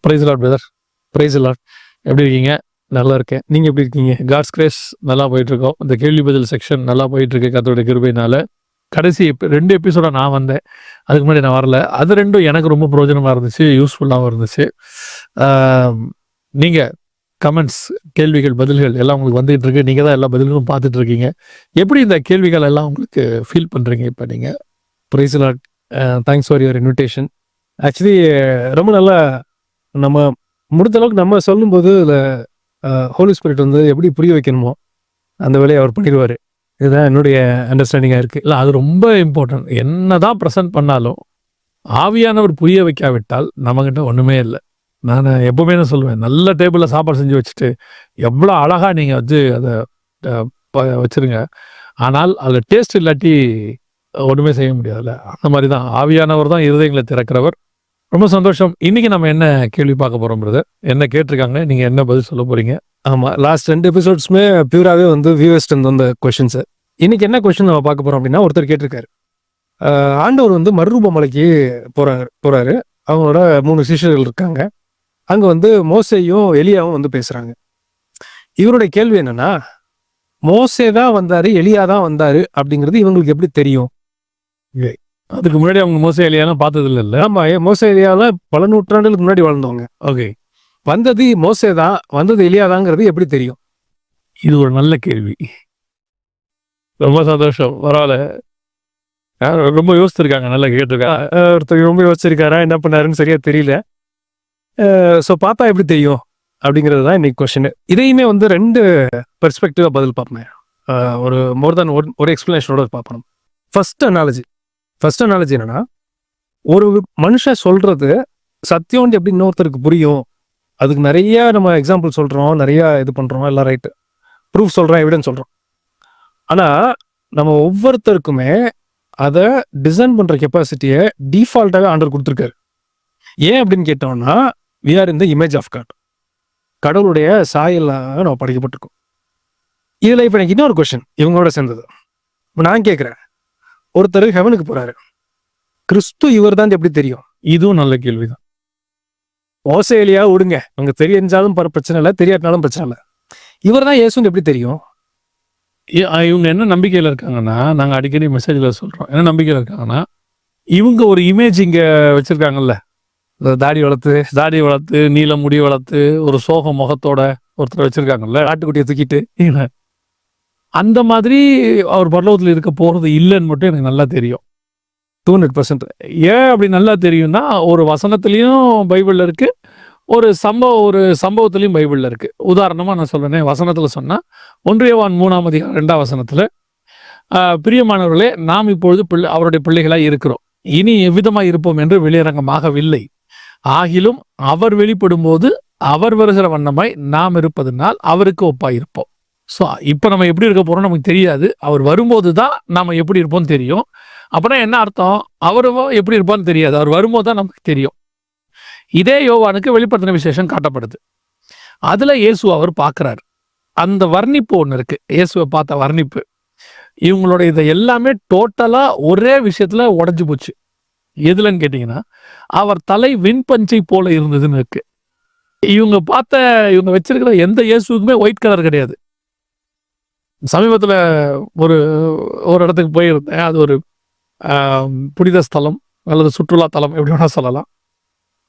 Price lord brother. Praise lord. எப்படி இருக்கீங்க? நல்லா இருக்கேன். நீங்கள் எப்படி இருக்கீங்க? காட்ஸ் கிரேஸ் நல்லா போயிட்டுருக்கோம். இந்த கேள்வி பதில் செக்ஷன் நல்லா போயிட்டுருக்கு கர்த்தருடைய கிருபையினால. கடைசி 2 எபிசோட நான் வந்தேன். அதுக்கு முன்னாடி நான் வரல. அது 2ம் எனக்கு ரொம்ப பிரயோஜனமாக இருந்துச்சு, யூஸ்ஃபுல்லாகவும் இருந்துச்சு. நீங்கள் கமெண்ட்ஸ், கேள்விகள், பதில்கள் எல்லாம் உங்களுக்கு வந்துகிட்டு இருக்கு. நீங்கள் தான் எல்லா பதில்களும் பார்த்துட்டு இருக்கீங்க. எப்படி இந்த கேள்விகள் எல்லாம் உங்களுக்கு ஃபீல் பண்ணுறீங்க இப்போ நீங்கள்? Praise lord. Thanks for your invitation. Actually ரொம்ப நல்லா நம்ம முடிந்த அளவுக்கு நம்ம சொல்லும்போது இதில் ஹோலி ஸ்பிரிட் வந்து எப்படி புரிய வைக்கணுமோ அந்த வேலையை அவர் பண்ணிடுவார். இதுதான் என்னுடைய அண்டர்ஸ்டாண்டிங்காக இருக்குது. இல்லை, அது ரொம்ப இம்பார்ட்டன்ட். என்ன தான் ப்ரெசென்ட் பண்ணாலும் ஆவியானவர் புரிய வைக்காவிட்டால் நம்மக்கிட்ட ஒன்றுமே இல்லை. நான் எப்போவுமே தான் சொல்லுவேன், நல்ல டேபிளில் சாப்பாடு செஞ்சு வச்சுட்டு எவ்வளோ அழகாக நீங்கள் வச்சு அதை வச்சுருங்க, ஆனால் அதில் டேஸ்ட் இல்லாட்டி ஒன்றுமே செய்ய முடியாதுல்ல. அந்த மாதிரி தான் ஆவியானவர் தான் இருதயங்களை திறக்கிறவர். ரொம்ப சந்தோஷம். இன்னைக்கு நம்ம என்ன கேள்வி பார்க்க போறோம் பிரதர்? என்ன கேட்டிருக்காங்க, நீங்க என்ன பதில் சொல்ல போறீங்க? ஆமாம், லாஸ்ட் 2 எபிசோட்ஸுமே பியூராகவே வந்து வியூவர்ஸ்ட் வந்த கொஷின்ஸு. இன்னைக்கு என்ன கொஷின் நம்ம பார்க்க போறோம் அப்படின்னா, ஒருத்தர் கேட்டிருக்காரு, ஆண்டவர் வந்து மறுரூப மலைக்கு போறாரு. அவங்களோட 3 சிஷ்யர்கள் இருக்காங்க. அங்க வந்து மோசேயும் எலியாவும் வந்து பேசுறாங்க. இவருடைய கேள்வி என்னன்னா, மோசே தான் வந்தாரு, எலியா தான் வந்தாரு அப்படிங்கிறது இவங்களுக்கு எப்படி தெரியும்? அதுக்கு முன்னாடி அவங்க மோசே எலியாலாம் பார்த்தது இல்லை. ஆமா, மோசே எலியாலாம் பல நூற்றாண்டுகளுக்கு முன்னாடி வாழ்ந்தவங்க. ஓகே, வந்தது மோசே தான், வந்தது எலியாதாங்கிறது எப்படி தெரியும்? இது ஒரு நல்ல கேள்வி. ரொம்ப சந்தோஷம். பரவாயில்ல, ரொம்ப யோசிச்சிருக்காங்க, நல்லா கேட்டிருக்காங்க. ஒருத்தர் ரொம்ப யோசிச்சிருக்காரா, என்ன பண்ணாருன்னு சரியா தெரியல. ஸோ பார்த்தா எப்படி தெரியும் அப்படிங்கிறது தான் இன்னைக்கு கொஸ்டின். இதையுமே வந்து 2 பெர்ஸ்பெக்டிவா பதில் பார்ப்பேன். ஒரு மோர் தேன் ஒரு எக்ஸ்பிளனேஷனோட பார்ப்போம். ஃபர்ஸ்ட் அனாலஜி என்னன்னா, ஒரு மனுஷன் சொல்றது சத்தியம் எப்படி இன்னொருத்தருக்கு புரியும். அதுக்கு நிறைய நம்ம எக்ஸாம்பிள் சொல்றோம், நிறைய இது பண்றோம், எல்லாம் ரைட்டு, ப்ரூஃப் சொல்றோம், எவிடன்ஸ் சொல்றோம். ஆனா நம்ம ஒவ்வொருத்தருக்குமே அதை டிசைன் பண்ற கெப்பாசிட்டியை டிஃபால்ட்டாகவே ஆண்டவர் கொடுத்துருக்காரு. ஏன் அப்படின்னு கேட்டோம்னா, we are in the image of God. கடவுளுடைய சாயலாக நம்ம படைக்கப்பட்டிருக்கோம். இதுல இப்ப எனக்கு இன்னொரு கொஸ்டின் இவங்களோட சேர்ந்தது. நான் கேட்கிறேன், ஒருத்தர் ஹெவனுக்கு போறாரு, கிறிஸ்து இவர் தான் எப்படி தெரியும்? இதுவும் நல்ல கேள்விதான். மோசே எலியா விடுங்க, அவங்க தெரிஞ்சாலும் பிரச்சனை இல்லை, தெரியாட்டினாலும் பிரச்சனை இல்லை, இவர் தான் இயேசுன்னு எப்படி தெரியும்? இவங்க என்ன நம்பிக்கையில் இருக்காங்கன்னா, நாங்கள் அடிக்கடி மெசேஜில் சொல்கிறோம், என்ன நம்பிக்கையில் இருக்காங்கன்னா, இவங்க ஒரு இமேஜ் இங்கே வச்சுருக்காங்கல்ல, தாடி வளர்த்து நீல முடி வளர்த்து ஒரு சோக முகத்தோட ஒருத்தர் வச்சுருக்காங்கல்ல, ஆட்டுக்குட்டியை தூக்கிட்டு, அந்த மாதிரி அவர் பரலோகத்தில் இருக்க போகிறது இல்லைன்னு மட்டும் எனக்கு நல்லா தெரியும். 200%. ஏன் அப்படி நல்லா தெரியும்னா, ஒரு வசனத்துலேயும் பைபிளில் இருக்குது, ஒரு சம்பவத்துலையும் பைபிளில் இருக்குது. உதாரணமாக நான் சொல்கிறேன், வசனத்தில் சொன்னால் 1 யோவான் 3ஆம் அதிகாரம் 2ஆம் வசனத்தில், பிரியமானவர்களே, நாம் இப்பொழுது அவருடைய பிள்ளைகளாக இருக்கிறோம், இனி எவ்விதமாக இருப்போம் என்று வெளியரங்கமாகவில்லை, ஆகிலும் அவர் வெளிப்படும் போது அவர் வருகிற வண்ணமாய் நாம் இருப்பதனால் அவருக்கு ஒப்பாய் இருப்போம். ஸோ இப்போ நம்ம எப்படி இருக்க போறோம் நமக்கு தெரியாது, அவர் வரும்போது தான் நாம் எப்படி இருப்போம்னு தெரியும். அப்படின்னா என்ன அர்த்தம்? அவரும் எப்படி இருப்பான்னு தெரியாது, அவர் வரும்போது தான் நமக்கு தெரியும். இதே யோவானுக்கு வெளிப்படுத்தின விசேஷம் காட்டப்படுது. அதுல இயேசு அவர் பார்க்கிறார். அந்த வர்ணிப்பு ஒன்று இருக்கு, இயேசுவை பார்த்த வர்ணிப்பு. இவங்களோட இதை எல்லாமே டோட்டலா ஒரே விஷயத்துல உடஞ்சு போச்சு. எதுலன்னு கேட்டீங்கன்னா, அவர் தலை விண்பஞ்சை போல இருந்ததுன்னு இருக்கு. இவங்க வச்சிருக்கிற எந்த இயேசுக்குமே ஒயிட் கலர் கிடையாது. சமீபத்தில் ஒரு இடத்துக்கு போயிருந்தேன். அது ஒரு புனித ஸ்தலம் அல்லது சுற்றுலா தலம், எப்படி வேணா சொல்லலாம்.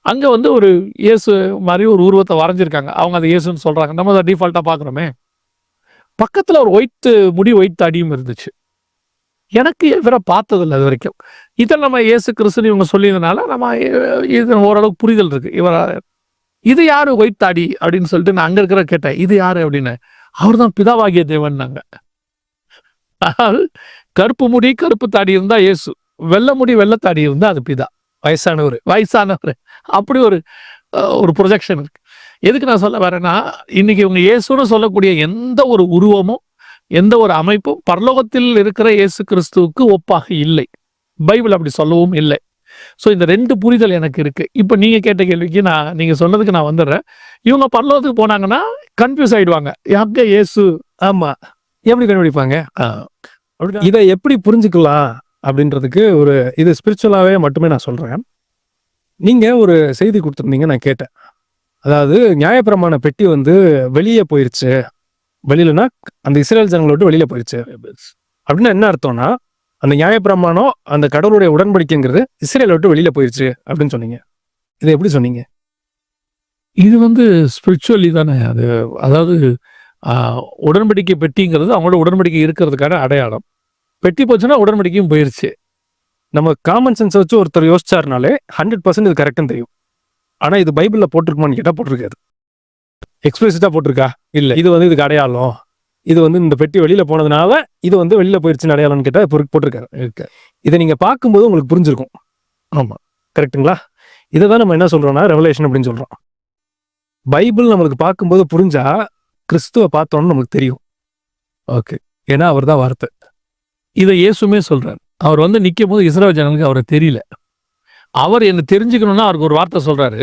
அங்கே வந்து ஒரு இயேசு மாதிரி ஒரு உருவத்தை வரைஞ்சிருக்காங்க. அவங்க அதை இயேசுன்னு சொல்கிறாங்க, நம்ம அதை டிஃபால்ட்டாக பார்க்குறோமே. பக்கத்தில் ஒரு ஒயிட் தாடியும் இருந்துச்சு. எனக்கு இவரை பார்த்ததில்லை அது வரைக்கும். இதை நம்ம இயேசு கிறிஸ்துன்னு இவங்க சொல்லியதுனால நம்ம இது ஓரளவுக்கு புரிதல் இருக்கு. இது யாரு ஒயிட் தாடி அப்படின்னு சொல்லிட்டு நான் அங்கே இருக்கிற கேட்டேன், இது யாரு அப்படின்னு. அவர் தான் பிதாவாகிய தேவன். ஆனால் கருப்பு முடி கருப்பு தாடி இருந்தா இயேசு, வெள்ளை முடி வெள்ளை தாடி இருந்தா அது பிதா, வயசானவர். அப்படி ஒரு ப்ரொஜெக்ஷன் இருக்கு. எதுக்கு நான் சொல்ல வரேன்னா, இன்னைக்கு இவங்க இயேசுன்னு சொல்லக்கூடிய எந்த ஒரு உருவமும் எந்த ஒரு அமைப்பும் பரலோகத்தில் இருக்கிற இயேசு கிறிஸ்துவுக்கு ஒப்பாக இல்லை. பைபிள் அப்படி சொல்லவும் இல்லை. ஸோ இந்த 2 புரிதல் எனக்கு இருக்கு. இப்போ நீங்க கேட்ட கேள்விக்கு நீங்க சொன்னதுக்கு நான் வந்துடுறேன். இவங்க பரலோகத்துக்கு போனாங்கன்னா கன்ஃபியூஸ் ஆயிடுவாங்க, யாருக்கே இயேசு. ஆமா, எப்படி கண்டுபிடிப்பாங்க? இதை எப்படி புரிஞ்சுக்கலாம் அப்படின்றதுக்கு இது ஸ்பிரிச்சுவலாவே மட்டுமே நான் சொல்றேன். நீங்க ஒரு செய்தி கொடுத்துருந்தீங்க, நான் கேட்டேன். அதாவது நியாயப்பிரமாண பெட்டி வந்து வெளியே போயிருச்சு, வெளியிலனா அந்த இஸ்ரேல் ஜனங்களை விட்டு வெளியில போயிருச்சு அப்படின்னா என்ன அர்த்தம்னா, அந்த நியாயப்பிரமாணம் அந்த கடவுளுடைய உடன்படிக்கைங்கிறது இஸ்ரேலை விட்டு வெளியில போயிருச்சு அப்படின்னு சொன்னீங்க. இதை எப்படி சொன்னீங்க? இது வந்து ஸ்பிரிச்சுவலி தானே அது. அதாவது உடன்படிக்கை பெட்டிங்கிறது அவங்களோட உடன்படிக்கை இருக்கிறதுக்கான அடையாளம். பெட்டி போச்சுன்னா உடன்படிக்கையும் போயிருச்சு. நம்ம காமன் சென்ஸ் வச்சு ஒருத்தர் யோசிச்சாருனாலே 100% இது கரெக்ட்னு தெரியும். ஆனா இது பைபிள்ல போட்டிருக்குமான்னு கேட்டா போட்டிருக்காது. எக்ஸ்பிளிசிட்டா போட்டிருக்கா? இல்ல. இது வந்து இதுக்கு அடையாளம், இது வந்து இந்த பெட்டி வெளியில போனதுனால இது வந்து வெளியில போயிருச்சுன்னு அடையாளம்னு கேட்டா போட்டிருக்காரு. இதை நீங்க பார்க்கும்போது உங்களுக்கு புரிஞ்சிருக்கும். ஆமா, கரெக்டுங்களா? இதை தான் நம்ம என்ன சொல்றோம்னா ரெவலேஷன் அப்படின்னு சொல்றோம். பைபிள் நம்மளுக்கு பார்க்கும்போது புரிஞ்சா கிறிஸ்துவை பார்த்தோன்னு நமக்கு தெரியும். ஓகே. ஏன்னா அவர் தான் வார்த்தை. இதை இயேசுமே சொல்றார். அவர் வந்து நிற்கும் போது இஸ்ரவேல் ஜனங்களுக்கு அவரை தெரியல. அவர் என்ன தெரிஞ்சுக்கணும்னா அவருக்கு ஒரு வார்த்தை சொல்றாரு,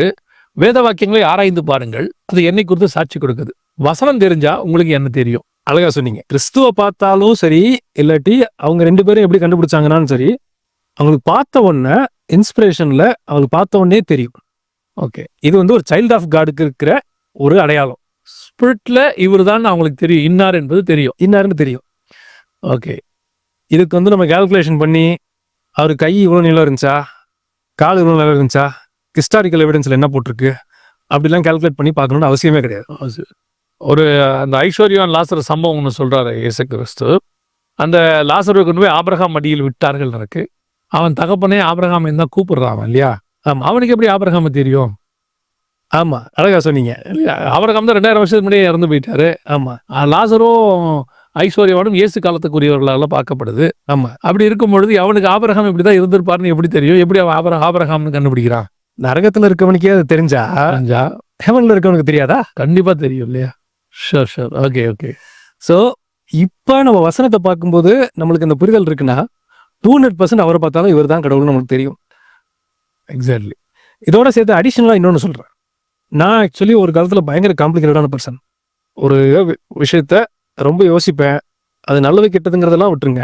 வேத வாக்கியங்களை ஆராய்ந்து பாருங்கள், அது என்னை குறித்து சாட்சி கொடுக்குது. வசனம் தெரிஞ்சா உங்களுக்கு என்ன தெரியும். அழகா சொன்னீங்க. கிறிஸ்துவை பார்த்தாலும் சரி, இல்லாட்டி அவங்க 2 பேரும் எப்படி கண்டுபிடிச்சாங்கன்னாலும் சரி, அவங்களுக்கு பார்த்த உடனே இன்ஸ்பிரேஷன்ல அவங்களுக்கு பார்த்த உடனே தெரியும். ஓகே. இது வந்து ஒரு சைல்ட் ஆஃப் காடுக்கு இருக்கிற ஒரு அடையாளம். ஸ்பிரிட்ல இவர் தான் அவங்களுக்கு தெரியும், இன்னார் என்பது தெரியும். இன்னாருன்னு தெரியும். ஓகே. இதுக்கு வந்து நம்ம கால்குலேஷன் பண்ணி அவர் கை இவ்வளோ நீளம் இருந்துச்சா, கால் இவ்வளோ நீளம் இருந்துச்சா, ஹிஸ்டாரிக்கல் எவிடன்ஸ்ல என்ன போட்டிருக்கு அப்படிலாம் கால்குலேட் பண்ணி பார்க்கணும்னு அவசியமே கிடையாது. ஒரு அந்த ஐஸ்வர்யான் லாசர் சம்பவம் ஒன்று சொல்றாரு இயேசு கிறிஸ்து. அந்த லாசரை கொண்டு போய் ஆபிரகாம் மடியில் விட்டார்கள் இருக்கு. அவன் தகப்பனே ஆபிரகாம் தான் கூப்பிடுறான் இல்லையா? அவனுக்கு எப்படி ஆபிரகாம தெரியும்? ஆமா, அழகா சொன்னீங்க. ஆபிரகாம் தான் 2000 வருஷத்துக்கு முன்னாடியே இறந்து போயிட்டாரு. ஆமா. லாசரும் ஐஸ்வர்யாவானும் இயேசு காலத்துக்குரியவர்களால பார்க்கப்படுது. ஆமா. அப்படி இருக்கும் பொழுது அவனுக்கு ஆபிரகாம் இப்படிதான் இருந்திருப்பாருன்னு எப்படி தெரியும்? எப்படி அவன் ஆபிரகாம்னு கண்டுபிடிக்கிறான்? நரகத்துல இருக்கவனுக்கே அது தெரிஞ்சா ஹெவன்ல இருக்கவனுக்கு தெரியாதா? கண்டிப்பா தெரியும் இல்லையா? Sure sure. Okay okay. So இப்போ நம்ம வசனத்தை பார்க்கும்போது நம்மளுக்கு இந்த புரிதல் இருக்குன்னா 200% அவரை பார்த்தாலும் இவர் தான் கடவுள்னு நமக்கு தெரியும். எக்ஸாக்ட்லி. இதோட சேர்த்து அடிஷனலாக இன்னொன்று சொல்கிறேன். நான் ஆக்சுவலி ஒரு காலத்தில் பயங்கர காம்ப்ளிகேட்டடான பர்சன். ஒரு விஷயத்த ரொம்ப யோசிப்பேன், அது நல்லது கெட்டதுங்கிறதெல்லாம் விட்டுருங்க.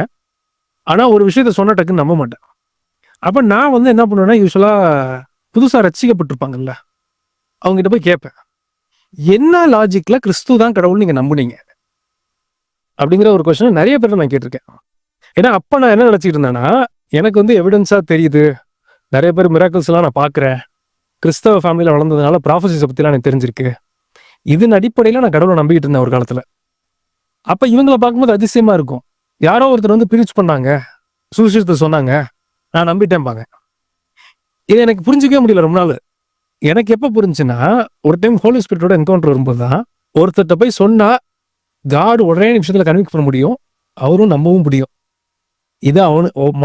ஆனால் ஒரு விஷயத்த சொன்ன டக்குன்னு நம்ப மாட்டேன். அப்போ நான் வந்து என்ன பண்ணுவேன்னா, யூஸ்வலாக புதுசாக ரசிக்கப்பட்டிருப்பாங்கல்ல, அவங்ககிட்ட போய் கேட்பேன், என்ன லாஜிக்கில் கிறிஸ்து தான் கடவுள் நீங்கள் நம்புனீங்க அப்படிங்கிற ஒரு கொஸ்டின் நிறைய பேர் நான் கேட்டிருக்கேன். ஏன்னா அப்போ நான் என்ன நினச்சிட்டு இருந்தேன்னா, எனக்கு வந்து எவிடன்ஸாக தெரியுது, நிறைய பேர் மிராக்கிள்ஸ்லாம் நான் பார்க்குறேன், கிறிஸ்தவ ஃபேமிலியில் வளர்ந்ததுனால ப்ராஃபசிஸை பற்றிலாம் எனக்கு தெரிஞ்சிருக்கு, இதன் அடிப்படையில் நான் கடவுளை நம்பிக்கிட்டு இருந்தேன் ஒரு காலத்தில். அப்போ இவங்களை பார்க்கும்போது அதிசயமாக இருக்கும். யாரோ ஒருத்தர் வந்து பிரீச் பண்ணாங்க, சுவிசேஷத்தை சொன்னாங்க, நான் நம்பிட்டேன்பாங்க. இது எனக்கு புரிஞ்சிக்கவே முடியல ரொம்ப நாள். எனக்கு எப்போ புரிஞ்சுன்னா, ஒரு டைம் ஹோலி ஸ்பிரிட்டோட என்கவுண்டர் வரும்போது தான் ஒருத்தர்கிட்ட போய் சொன்னால் காட் உடனே நிமிஷத்தில் கன்விக்ட் பண்ண முடியும், அவரும் நம்பவும் முடியும். இது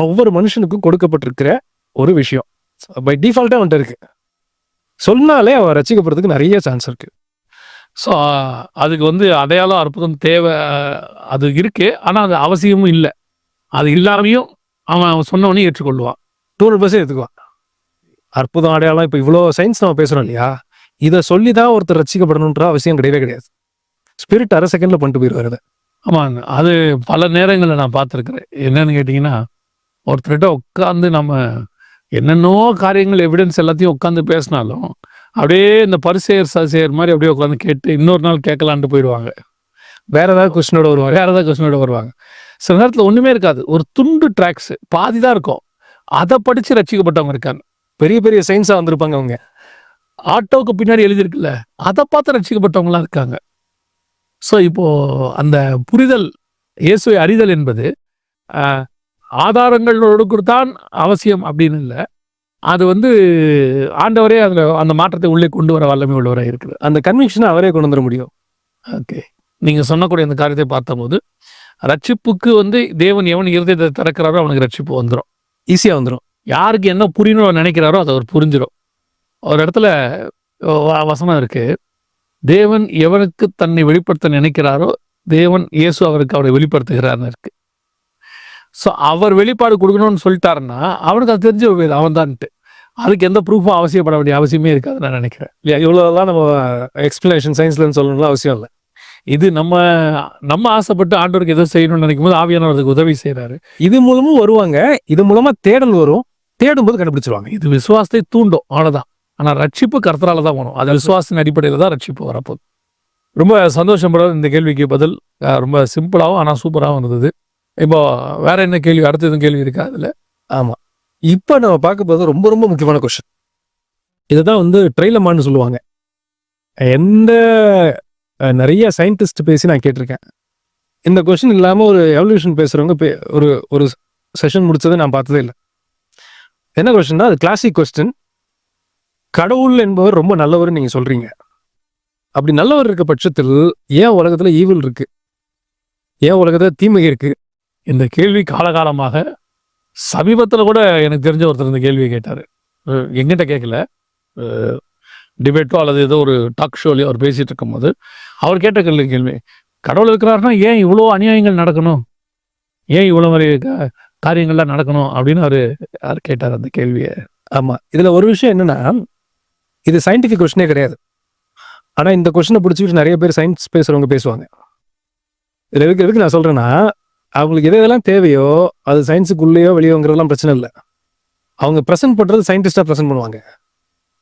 ஒவ்வொரு மனுஷனுக்கும் கொடுக்கப்பட்டிருக்கிற ஒரு விஷயம். பை டிஃபால்ட்டாக அவன்கிட்ட இருக்கு. சொன்னாலே அவன் ரசிக்கப்படுறதுக்கு நிறைய சான்ஸ் இருக்கு. ஸோ அதுக்கு வந்து அடையாளம் அற்புதம் தேவை, அது இருக்கு. ஆனால் அது அவசியமும் இல்லை. அது இல்லாமையும் அவன் சொன்னவனே ஏற்றுக்கொள்வான், 200% எடுத்துக்குவான். அற்புதம் அடையாளம் இப்போ இவ்வளோ சயின்ஸ் நம்ம பேசுகிறோம் இல்லையா, இதை சொல்லி தான் ஒருத்தர் ரசிக்கப்படணுன்ற அவசியம் கிடையவே கிடையாது. ஸ்பிரிட் அரை செகண்டில் பண்ணிட்டு போயிடுவாரு. ஆமாங்க. அது பல நேரங்களில் நான் பார்த்துருக்குறேன். என்னன்னு கேட்டிங்கன்னா, ஒருத்தர்கிட்ட உட்காந்து நம்ம என்னென்னோ காரியங்கள் எவிடன்ஸ் எல்லாத்தையும் உட்காந்து பேசினாலும் அப்படியே இந்த பரிசேயர் சசேயர் மாதிரி அப்படியே உட்காந்து கேட்டு இன்னொரு நாள் கேட்கலான்ட்டு போயிடுவாங்க. வேற ஏதாவது கொஸ்டினோட வருவாங்க. சில நேரத்தில் ஒன்றுமே இருக்காது, ஒரு துண்டு ட்ராக்ஸ் பாதி தான் இருக்கும், அதை படித்து ரசிக்கப்பட்டவங்க இருக்காங்க. பெரிய பெரிய சயின்ஸாக வந்திருப்பாங்க அவங்க. ஆட்டோவுக்கு பின்னாடி எழுதியிருக்குல்ல, அதை பார்த்து ரசிக்கப்பட்டவங்களாம் இருக்காங்க. ஸோ இப்போது அந்த புரிதல், இயேசுவை அறிதல் என்பது ஆதாரங்களோடு கொடுத்தான் அவசியம் அப்படின்னு இல்லை. அது வந்து ஆண்டவரே அதில் அந்த மாற்றத்தை உள்ளே கொண்டு வர வல்லமை உள்ளவராக இருக்குது. அந்த கன்விக்ஷனை அவரே கொண்டு வந்துட முடியும். ஓகே. நீங்கள் சொன்னக்கூடிய அந்த காரியத்தை பார்த்தபோது ரட்சிப்புக்கு வந்து தேவன் எவன் இருதயத்தை திறக்கிறாரோ அவனுக்கு ரட்சிப்பு வந்துடும், ஈஸியாக வந்துடும். யாருக்கு என்ன புரியணும்னு நினைக்கிறாரோ அதை அவர் புரிஞ்சிடும். ஒரு இடத்துல வசனம் இருக்கு, தேவன் எவனுக்கு தன்னை வெளிப்படுத்த நினைக்கிறாரோ தேவன் இயேசு அவருக்கு அவரை வெளிப்படுத்துகிறார்னு இருக்கு. ஸோ அவர் வெளிப்பாடு கொடுக்கணும்னு சொல்லிட்டாருன்னா அவனுக்கு அது தெரிஞ்ச அவன் தான்ட்டு, அதுக்கு எந்த ப்ரூஃபும் அவசியப்பட வேண்டிய அவசியமே இருக்காது நான் நினைக்கிறேன். இல்லையா? இவ்வளோதான் நம்ம எக்ஸ்பிளனேஷன் சயின்ஸ்லன்னு சொல்லணும்னு அவசியம் இல்லை. இது நம்ம ஆசைப்பட்டு ஆண்டவருக்கு எதோ செய்யணும்னு நினைக்கும் போது ஆவியானவருக்கு உதவி செய்கிறாரு. இது மூலமும் வருவாங்க, இது மூலமா தேடல் வரும், தேடும் போது கண்டுபிடிச்சிருவாங்க. இது விசுவாசத்தை தூண்டும், அவ்வளோதான். ஆனால் ரட்சிப்பு கர்த்தரால தான் வரும். அது விசுவாசத்தின் அடிப்படையில் தான் ரட்சிப்பு வரப்போகுது. ரொம்ப சந்தோஷம் brother. இந்த கேள்விக்கு பதில் ரொம்ப சிம்பிளாகவும் ஆனால் சூப்பராகவும் இருந்தது. இப்போ வேற என்ன கேள்வி, அடுத்த எதுவும் கேள்வி இருக்கா அதில்? ஆமாம், இப்போ நம்ம பார்க்க போகிறது ரொம்ப ரொம்ப முக்கியமான கொஸ்டின். இதுதான் வந்து ட்ரெயிலமான்னு சொல்லுவாங்க. எந்த நிறைய சயின்டிஸ்ட் பேசி நான் கேட்டிருக்கேன். இந்த கொஸ்டின் இல்லாமல் ஒரு எவல்யூஷன் பேசுகிறவங்க ஒரு ஒரு செஷன் முடிச்சதை நான் பார்த்ததே இல்லை. என்ன கொஸ்டின்னா, அது கிளாசிக் கொஸ்டின். கடவுள் என்பவர் ரொம்ப நல்லவர் நீங்கள் சொல்கிறீங்க. அப்படி நல்லவர் இருக்க பட்சத்தில் ஏன் உலகத்தில் ஈவில் இருக்கு? ஏன் உலகத்தில் தீமை இருக்கு? இந்த கேள்வி காலகாலமாக சமீபத்தில் கூட எனக்கு தெரிஞ்ச ஒருத்தர் இந்த கேள்வியை கேட்டார். எங்கிட்ட கேட்கல, டிபேட்டோ அல்லது ஏதோ ஒரு டாக் ஷோலையோ அவர் பேசிகிட்டு இருக்கும்போது அவர் கேட்ட கேள்வி, கடவுள் இருக்கிறாருன்னா ஏன் இவ்வளோ அநியாயங்கள் நடக்கணும், ஏன் இவ்வளோ மாதிரி காரியங்கள்லாம் நடக்கணும் அப்படின்னு அவர் கேட்டார் அந்த கேள்வியை. ஆமாம், இதில் ஒரு விஷயம் என்னென்னா, இது சயின்டிஃபிக் கொஸ்டினே கிடையாது. ஆனால் இந்த கொஸ்டினை பிடிச்சிக்கிட்டு நிறைய பேர் சயின்ஸ் பேசுகிறவங்க பேசுவாங்க. இதில் எதுக்கு நான் சொல்கிறேன்னா, அவங்களுக்கு எதெல்லாம் தேவையோ அது சயின்ஸுக்குள்ளேயோ வெளியோங்கிறதுலாம் பிரச்சனை இல்லை. அவங்க ப்ரெசென்ட் பண்ணுறது சயின்டிஸ்டாக ப்ரெசென்ட் பண்ணுவாங்க.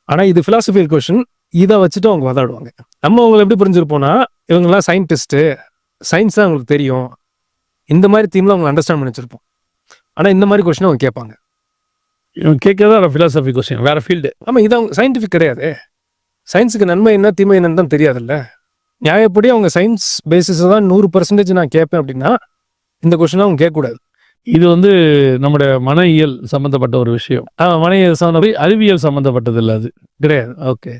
ஆனால் இது ஃபிலாசபிக்கல் கொஸ்டின், இதை வச்சுட்டு அவங்க வாதாடுவாங்க. நம்ம அவங்களை எப்படி புரிஞ்சிருப்போம்னா, இவங்கெல்லாம் சயின்டிஸ்ட்டு, சயின்ஸ் தான் அவங்களுக்கு தெரியும், இந்த மாதிரி தீமில் அவங்க அண்டர்ஸ்டாண்ட் பண்ணி வச்சுருப்போம். ஆனால் இந்த மாதிரி கொஸ்டின் அவங்க கேட்பாங்க. இவங்க கேட்கறதா ஃபிலாசபி கொஸ்டின், வேற ஃபீல்டு. ஆமாம், இது அவங்க சயின்டிஃபிக் கிடையாது. சயின்ஸுக்கு நன்மை என்ன தீமை என்னன்னு தான் தெரியாதுல்ல. நியாயப்படி அவங்க சயின்ஸ் பேசிஸ் தான் 100% நான் கேட்பேன் அப்படின்னா இந்த கொஸ்டின் அவங்க கேட்கக்கூடாது. இது வந்து நம்முடைய மன இயல் சம்மந்தப்பட்ட ஒரு விஷயம். மன இயல் சம்மந்த அறிவியல் சம்மந்தப்பட்டது இல்லை, அது கிடையாது. ஓகே,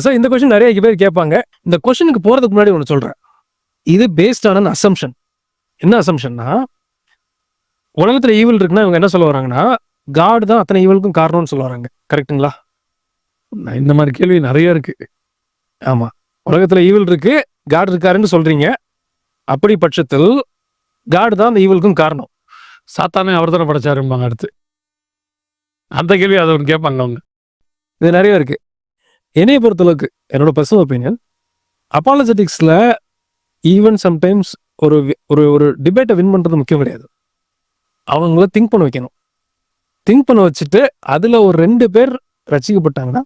ஸோ இந்த கொஸ்டின் நிறைய பேர் கேட்பாங்க. இந்த கொஸ்டினுக்கு போகிறதுக்கு முன்னாடி ஒன்று சொல்கிறேன். இது பேஸ்ட் ஆன் அசம்ஷன். என்ன அசம்ஷன்னா, உலகத்தில் ஈவில் இருக்குன்னா இவங்க என்ன சொல்ல வராங்கன்னா, காட் தான் அத்தனை ஈவலுக்கும் காரணம்னு சொல்ல வராங்க. கரெக்டுங்களா? இந்த மாதிரி கேள்வி நிறைய இருக்கு. ஆமாம், உலகத்தில் ஈவில் இருக்கு, காட் இருக்காருன்னு சொல்றீங்க. அப்படி பட்சத்தில் காட் தான் அந்த ஈவலுக்கும் காரணம். சாத்தானே அவர் தானே படைச்சாருப்பாங்க. அடுத்து அந்த கேள்வி அதை ஒன்று கேட்பாங்க அவங்க. இது நிறைய இருக்கு. என்னைய பொறுத்தளவுக்கு, என்னோட பர்சனல் ஒப்பீனியன், அப்பாலஜெட்டிக்ஸில் ஈவன் சம்டைம்ஸ் ஒரு ஒரு ஒரு டிபேட்டை வின் பண்ணுறது முக்கியம் கிடையாது. அவங்கள திங்க் பண்ண வைக்கணும். திங்க் பண்ண வச்சுட்டு அதில் ஒரு 2 பேர் ரசிக்கப்பட்டாங்கன்னா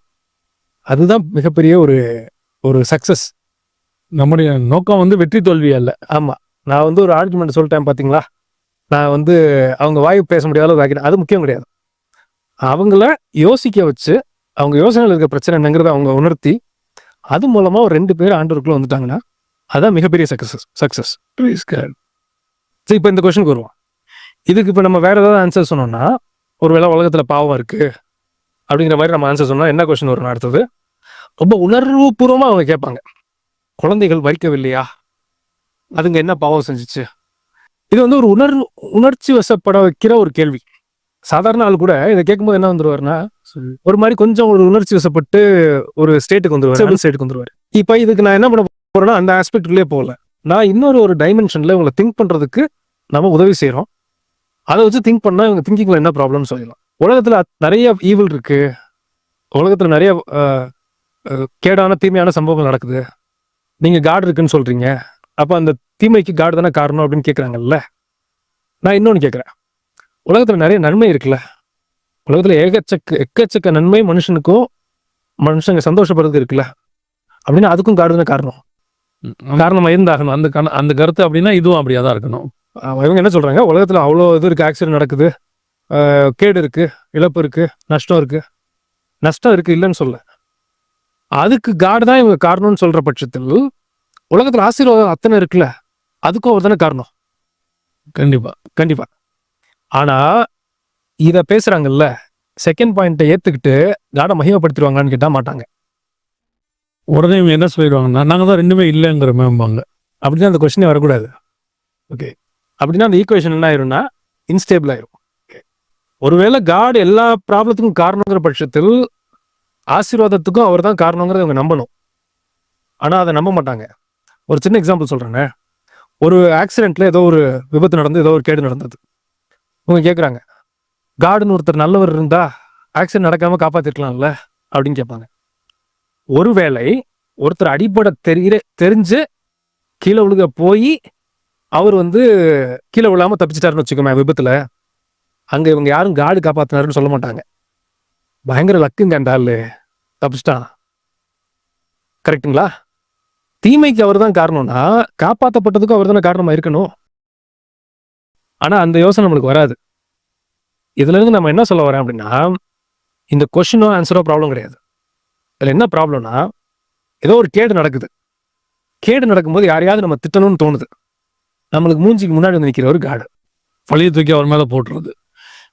அதுதான் மிகப்பெரிய ஒரு ஒரு சக்ஸஸ். நம்முடைய நோக்கம் வந்து வெற்றி தோல்வி அல்ல. ஆமாம், நான் வந்து ஒரு ஆர்குமெண்ட் சொல்லிட்டேன் பார்த்தீங்களா, நான் வந்து அவங்க வாய் பேச முடியாத அளவுக்கு ஆக்கிட்டேன், அது முக்கியம் கிடையாது. அவங்கள யோசிக்க வச்சு அவங்க யோசனையில் இருக்க பிரச்சனை என்னங்கிறத அவங்க உணர்த்தி அது மூலமாக ஒரு 2 பேர் ஆண்டவருக்குள்ளே வந்துட்டாங்கன்னா அதுதான் மிகப்பெரிய சக்ஸஸ். சரி, இப்போ இந்த கொஸ்டினுக்கு வருவோம். இதுக்கு இப்போ நம்ம வேற ஏதாவது ஆன்சர் சொன்னோம்னா, ஒருவேளை உலகத்தில் பாவம் இருக்குது அப்படிங்கிற மாதிரி நம்ம ஆன்சர் சொன்னால் என்ன கொஸ்டின் வரும்? அடுத்தது ரொம்ப உணர்வுபூர்வமாக அவங்க கேட்பாங்க, குழந்தைகள் வரிக்கவில்லையா, அதுங்க என்ன பாவம் செஞ்சிச்சு? இது வந்து ஒரு உணர்ச்சி வசப்பட வைக்கிற ஒரு கேள்வி. சாதாரண ஆள் கூட இதை கேட்கும்போது என்ன வந்துருவாருன்னா, ஒரு மாதிரி கொஞ்சம் ஒரு உணர்ச்சி வசப்பட்டு ஒரு ஸ்டேட்டுக்கு வந்துருவாரு. இப்போ இதுக்கு நான் என்ன பண்ண போறேன்னா, அந்த ஆஸ்பெக்ட்லேயே போகல, நான் இன்னொரு டைமென்ஷன்ல இவங்களை திங்க் பண்றதுக்கு நம்ம உதவி செய்யறோம். அதை வச்சு திங்க் பண்ணா இவங்க திங்கிங்ல என்ன ப்ராப்ளம் சொல்லலாம். உலகத்துல நிறைய ஈவில் இருக்கு, உலகத்துல நிறைய கேடான தீமையான சம்பவங்கள் நடக்குது. நீங்க காட் இருக்குன்னு சொல்றீங்க, அப்ப அந்த தீமைக்கு காட் தானே காரணம் அப்படின்னு கேட்குறாங்கல்ல. நான் இன்னொன்று கேட்குறேன், உலகத்துல நிறைய நன்மை இருக்குல்ல, உலகத்துல எக்கச்சக்க நன்மை மனுஷங்க சந்தோஷப்படுறதுக்கு இருக்குல்ல, அப்படின்னா அதுக்கும் காட் தானே காரணமா இருந்தாகணும். அந்த கருத்து அப்படின்னா இதுவும் அப்படியே தான் இருக்கணும். இவங்க என்ன சொல்றாங்க, உலகத்துல அவ்வளோ இது இருக்கு, ஆக்சிடென்ட் நடக்குது, கேடு இருக்கு, இழப்பு இருக்கு, நஷ்டம் இருக்கு இல்லைன்னு சொல்ல, அதுக்கு காடு தான் இவங்க காரணம்னு சொல்ற பட்சத்தில் உலகத்துல ஆசீர்வாதம் அத்தனை இருக்குல்ல, அதுக்கும் அவர் தானே காரணம். கண்டிப்பா. ஆனா இத பேசுறாங்கல்ல, செகண்ட் பாயிண்ட்டை ஏத்துக்கிட்டு காடை மகிமைப்படுத்திடுவாங்கன்னு கேட்டா மாட்டாங்க. உடனே இவங்க என்ன சொல்லிடுவாங்கன்னா, நாங்க தான் ரெண்டுமே இல்லைங்கிற மேம்பாங்க. அப்படின்னா அந்த கொஸ்டினே வரக்கூடாது. ஓகே, அப்படின்னா அந்த ஈக்குவேஷன் என்ன ஆயிரும்னா இன்ஸ்டேபிள் ஆயிரும். ஒருவேளை காட் எல்லா ப்ராப்ளத்துக்கும் காரணங்கிற பட்சத்தில் ஆசீர்வாதத்துக்கும் அவர் தான் காரணங்கிறத இவங்க நம்பணும். ஆனால் அதை நம்ப மாட்டாங்க. ஒரு சின்ன எக்ஸாம்பிள் சொல்கிறேங்க. ஒரு ஆக்சிடென்ட்ல ஏதோ ஒரு விபத்து நடந்து ஏதோ ஒரு கேடு நடந்தது. இவங்க கேட்குறாங்க, காடுன்னு ஒருத்தர் நல்லவர் இருந்தா ஆக்சிடென்ட் நடக்காமல் காப்பாற்றிருக்கலாம்ல அப்படின்னு கேட்பாங்க. ஒருவேளை ஒருத்தர் அடிப்பட தெரிஞ்சு கீழே விழுக போய் அவர் வந்து கீழே விழாமல் தப்பிச்சிட்டாருன்னு வச்சுக்கோமே விபத்தில், அங்கே இவங்க யாரும் காடு காப்பாற்றினாருன்னு சொல்ல மாட்டாங்க. பயங்கர லக்குங்க அந்த ஆள், தப்பிச்சிட்டான். கரெக்ட்டுங்களா? தீமைக்கு அவர் தான் காரணம்னா காப்பாற்றப்பட்டதுக்கும் அவர் தானே காரணமா இருக்கணும். ஆனா அந்த யோசனை நம்மளுக்கு வராது. இதுல இருந்து நம்ம என்ன சொல்ல வரேன் அப்படின்னா, இந்த கொஸ்டினோ ஆன்சரோ ப்ராப்ளம் கிடையாது. இதுல என்ன ப்ராப்ளம்னா, ஏதோ ஒரு கேடு நடக்குது. கேடு நடக்கும்போது யாரையாவது நம்ம திட்டணும்னு தோணுது. நம்மளுக்கு மூஞ்சிக்கு முன்னாடி வந்து நிற்கிற ஒரு காடு. பழைய தூக்கி அவர் மேலே போட்டுறது.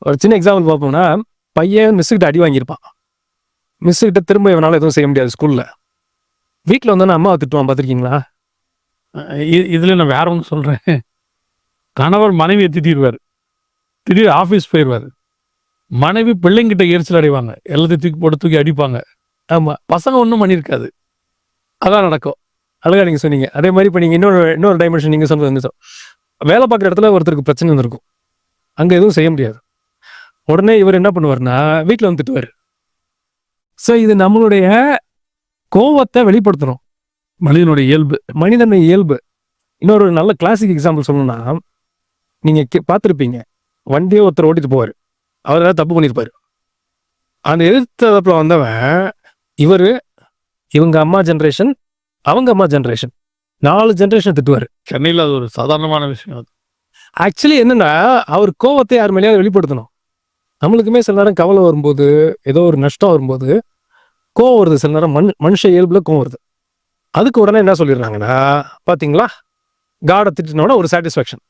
ஒரு சின்ன எக்ஸாம்பிள் பார்ப்போம்னா, பையன் மிஸ்ஸுக்கிட்ட அடி வாங்கியிருப்பான். மிஸ்ஸுக்கிட்ட திரும்ப இவனால எதுவும் செய்ய முடியாது ஸ்கூல்ல. வீட்டில் வந்தோன்னா அம்மாவை திட்டுவான், பார்த்துருக்கீங்களா? இதில் நான் வேற ஒன்று சொல்கிறேன். கணவர் மனைவியை திட்டிடுவார், திடீர் ஆஃபீஸ் போயிடுவார். மனைவி பிள்ளைங்கிட்ட எரிச்சல் அடைவாங்க, எல்லாத்தையும் தூக்கி போட்டு தூக்கி அடிப்பாங்க. ஆமாம், பசங்க ஒன்றும் பண்ணியிருக்காது, அதான் நடக்கும். அழகா நீங்கள் சொன்னீங்க. அதே மாதிரி இப்போ நீங்கள் இன்னொரு டைமென்ஷன் நீங்கள் சொன்னது, வேலை பார்க்குற இடத்துல ஒருத்தருக்கு பிரச்சனை இருந்திருக்கும், அங்கே எதுவும் செய்ய முடியாது. உடனே இவர் என்ன பண்ணுவார்னா வீட்டில் வந்து திட்டுவார். ஸோ இது நம்மளுடைய கோவத்தை வெளிப்படுத்தணும், மனிதனுடைய இயல்பு, மனிதனுடைய இயல்பு. இன்னொரு நல்ல கிளாசிக் எக்ஸாம்பிள் சொல்லணும்னா, நீங்கள் பார்த்துருப்பீங்க, வண்டியை ஒருத்தர் ஓட்டிட்டு போவார், அவர் ஏதாவது தப்பு பண்ணியிருப்பார். அந்த எதிர்த்தப்பில் வந்தவன் இவங்க அம்மா ஜென்ரேஷன், அவங்க அம்மா ஜென்ரேஷன், 4 ஜென்ரேஷன் திட்டுவார். சென்னையில் அது ஒரு சாதாரணமான விஷயம். அது ஆக்சுவலி என்னன்னா, அவர் கோவத்தை யார் மேலேயாவது வெளிப்படுத்தணும். நம்மளுக்குமே சில நேரம் கவலை வரும்போது, ஏதோ ஒரு நஷ்டம் வரும்போது கோவம் வருது. சில நேரம் மனுஷ இயல்புல கோவம் வருது. அதுக்கு உடனே என்ன சொல்லிடுறாங்கன்னா, பார்த்தீங்களா, காடை திட்டினோட ஒரு சாட்டிஸ்ஃபேக்ஷன்.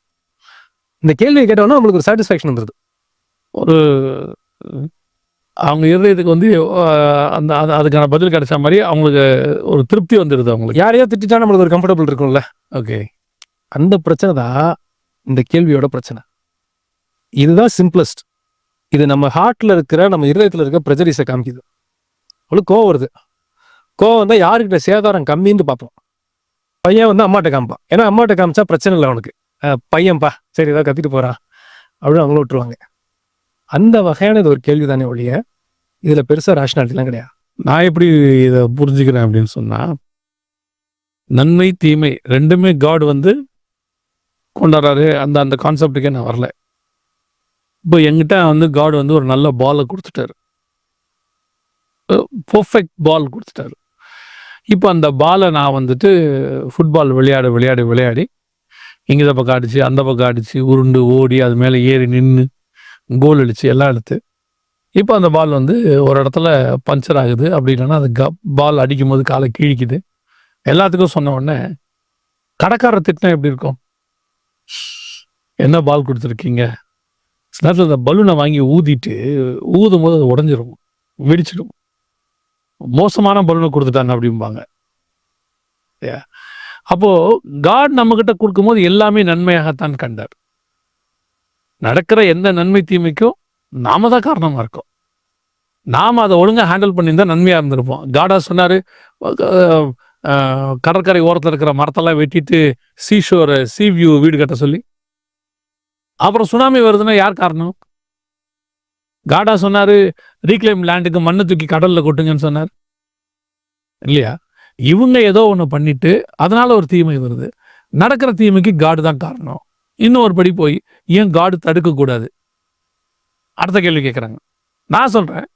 இந்த கேள்வியை கேட்டோன்னா நம்மளுக்கு ஒரு சாட்டிஸ்ஃபேக்ஷன் வந்துடுது. ஒரு அவங்க இருதயத்துக்கு வந்து அந்த அதுக்கான பதில் கிடைச்ச மாதிரி அவங்களுக்கு ஒரு திருப்தி வந்துடுது. அவங்களுக்கு யாரையோ திட்டா நம்மளுக்கு ஒரு கம்ஃபர்டபுள் இருக்கும்ல. ஓகே, அந்த பிரச்சனை தான் இந்த கேள்வியோட பிரச்சனை. இதுதான் சிம்பிளஸ்ட். இது நம்ம ஹார்ட்ல இருக்கிற, நம்ம இருதயத்தில் இருக்கிற ப்ரெஜரிஸை காமிக்குது. அவளுக்கு கோவம் வருது. கோவம் வந்தால் யாருக்கிட்ட சேதாரம் கம்மின்னு பார்ப்போம். பையன் வந்து அம்மாட்ட காமிப்பான். ஏன்னா அம்மாட்ட காமிச்சா பிரச்சனை இல்லை அவனுக்கு. பையன்பா சரி ஏதாவது கத்திட்டு போறான் அப்படின்னு அவங்களும் விட்டுருவாங்க. அந்த வகையான இது ஒரு கேள்வி தானே ஒழிய இதுல பெருசா ரேஷனாலிட்டிலாம் கிடையாது. நான் எப்படி இதை புரிஞ்சுக்கிறேன் அப்படின்னு சொன்னா, நன்மை தீமை ரெண்டுமே காட் வந்து கொண்டாடுறாரு. அந்த கான்செப்டுக்கே நான் வரல. இப்போ என்கிட்ட வந்து காட் வந்து ஒரு நல்ல பாலை கொடுத்துட்டாரு, பர்ஃபெக்ட் பால் கொடுத்துட்டாரு. இப்போ அந்த பாலை நான் வந்துட்டு ஃபுட்பால் விளையாடி இங்கே பக்கம் அடிச்சு அந்த பக்கம் அடிச்சு உருண்டு ஓடி அது மேலே ஏறி நின்று கோல் அடிச்சு எல்லாம் எடுத்து, இப்போ அந்த பால் வந்து ஒரு இடத்துல பஞ்சர் ஆகுது. அப்படி இல்லைன்னா அது பால் அடிக்கும் போது காலை கிழிக்குது. எல்லாத்துக்கும் சொன்ன உடனே கடைக்காரர் திட்டம் எப்படி இருக்கும்? என்ன பால் கொடுத்துருக்கீங்க? நேரத்தில் அந்த பலூனை வாங்கி ஊதும் போது அது உடஞ்சிரும், வெடிச்சிடும். மோசமான பலூனை கொடுத்துட்டாங்க அப்படிம்பாங்க. அப்போ காட் நம்ம கிட்ட கொடுக்கும்போது எல்லாமே நன்மையாகத்தான் கண்டார். நடக்கிற எந்த நன்மை தீமைக்கும் நாம தான் காரணமா இருக்கோம். நாம அதை ஒழுங்கா ஹேண்டில் பண்ணியிருந்தா நன்மையா இருந்திருப்போம். காடா சொன்னாரு, கடற்கரை ஓரத்தில் இருக்கிற மரத்தெல்லாம் வெட்டிட்டு சீ வியூ வீடு கட்ட சொல்லி. அப்புறம் சுனாமி வருதுன்னா யார் காரணம்? காடா சொன்னாரு, ரீக்ளைம் லேண்டுக்கு மண்ணை தூக்கி கடல்ல கொட்டுங்கன்னு சொன்னார் இல்லையா? இவங்க ஏதோ ஒன்று பண்ணிட்டு அதனால ஒரு தீமை வருது. நடக்கிற தீமைக்கு காடு தான் காரணம். இன்னும் ஒரு படி போய் ஏன் காடு தடுக்க கூடாது? அடுத்த கேள்வி கேட்குறாங்க. நான் சொல்றேன்,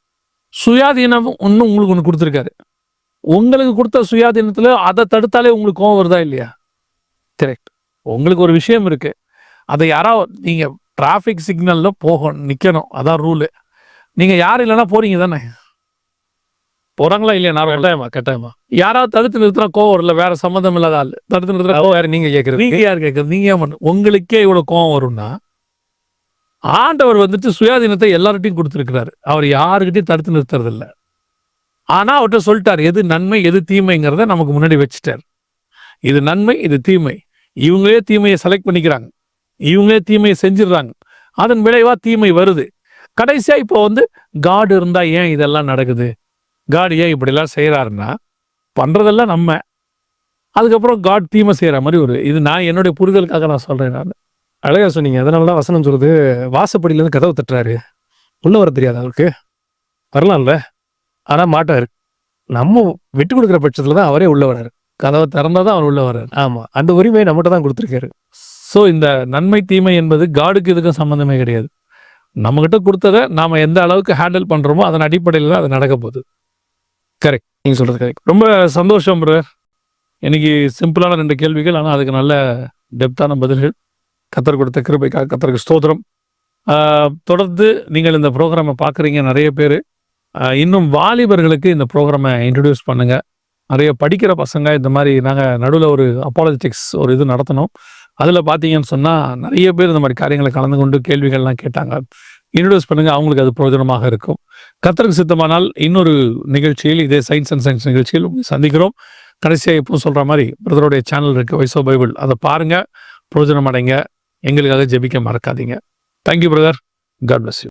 சுயாதீனம் ஒன்றும் உங்களுக்கு ஒன்று கொடுத்துருக்காரு. உங்களுக்கு கொடுத்த சுயாதீனத்தில் அதை தடுத்தாலே உங்களுக்கு கோவம் வருதா இல்லையா? கரெக்ட். உங்களுக்கு ஒரு விஷயம் இருக்கு, அதை யாராவது நீங்க டிராஃபிக் சிக்னல்ல நிக்கணும், அதான் ரூலு. நீங்க யாரும் இல்லைன்னா போறீங்க தானே? போறாங்களா இல்லையா? நான் கட்டாயமா யாராவது தடுத்து நிறுத்தினா கோவம் வரல, வேற சம்மந்தம் இல்லாத ஆள் தடுத்து நிறுத்தினா வேற நீங்க கேட்கறது. நீங்க யார் கேட்கறது? நீங்க ஏன் பண்ணு? உங்களுக்கே இவ்வளவு கோவம் வரும்னா, ஆண்டவர் வந்துட்டு சுயாதீனத்தை எல்லார்கிட்டையும் கொடுத்துருக்கிறாரு. அவர் யாருக்கிட்டையும் தடுத்து நிறுத்துறது இல்லை. ஆனா அவர்கிட்ட சொல்லிட்டார் எது நன்மை எது தீமைங்கிறத நமக்கு முன்னாடி வச்சுட்டார். இது நன்மை இது தீமை. இவங்களே தீமையை செலக்ட் பண்ணிக்கிறாங்க, இவங்களே தீமையை செஞ்சிடுறாங்க. அதன் விளைவா தீமை வருது. கடைசியா இப்போ வந்து காடு இருந்தா ஏன் இதெல்லாம் நடக்குது, காட் ஏன் இப்படிலாம் செய்யறாருன்னா, பண்றதெல்லாம் நம்ம. அதுக்கப்புறம் காட் தீமை செய்யற மாதிரி ஒரு இது நான் என்னுடைய புரிதலுக்காக நான் சொல்றேன். நான் அழகா சொன்னீங்க. அதனாலதான் வசனம் சொல்றது, வாசப்படியிலேருந்து கதவு தட்டுறாரு, உள்ள வர தெரியாது அவருக்கு, வரலாம்ல, ஆனா மாட்டாரு. நம்ம விட்டு கொடுக்குற பட்சத்துலதான் அவரே உள்ள வர்றாரு. கதவை திறந்தாதான் அவர் உள்ள வர்றாரு. ஆமா, அந்த உரிமையை நம்மகிட்ட தான் கொடுத்துருக்காரு. ஸோ இந்த நன்மை தீமை என்பது காடுக்கு இதுக்கும் சம்மந்தமே கிடையாது. நம்மகிட்ட கொடுத்ததை நாம எந்த அளவுக்கு ஹேண்டில் பண்றோமோ அதன் அடிப்படையில் தான் அது நடக்க போகுது. கரெக்ட், நீங்க சொல்றது கரெக்ட். ரொம்ப சந்தோஷம் பிரதர். இன்னைக்கு சிம்பிளான 2 கேள்விகள், ஆனால் அதுக்கு நல்ல டெப்தான பதில்கள். கத்தர் கொடுத்த கிருபைக்காக கத்தருக்கு ஸ்தோத்திரம். தொடர்ந்து நீங்கள் இந்த ப்ரோக்ராமை பார்க்குறீங்க நிறைய பேர். இன்னும் வாலிபர்களுக்கு இந்த ப்ரோக்ராமை இன்ட்ரடியூஸ் பண்ணுங்க. நிறைய படிக்கிற பசங்க இந்த மாதிரி நாங்கள் நடுவில் ஒரு அப்பாலஜிட்டிக்ஸ் ஒரு இது நடத்தினோம். அதில் பார்த்தீங்கன்னு சொன்னால் நிறைய பேர் இந்த மாதிரி காரியங்களை கலந்து கொண்டு கேள்விகள்லாம் கேட்டாங்க. இன்ட்ரடியூஸ் பண்ணுங்க, அவங்களுக்கு அது பிரயோஜனமாக இருக்கும். கத்தருக்கு சித்தமானால் இன்னொரு நிகழ்ச்சியில், இதே சயின்ஸ் அண்ட் சயின்ஸ் நிகழ்ச்சியில் உங்களை சந்திக்கிறோம். கடைசியாக எப்பவும் சொல்கிற மாதிரி பிரதருடைய சேனல் இருக்குது, வாய்ஸ் ஆஃப் பைபிள். அதை பாருங்கள், பிரயோஜனம் அடைங்க. எங்களுக்காக ஜெபிக்க மறக்காதீங்க. Thank you brother. God bless you.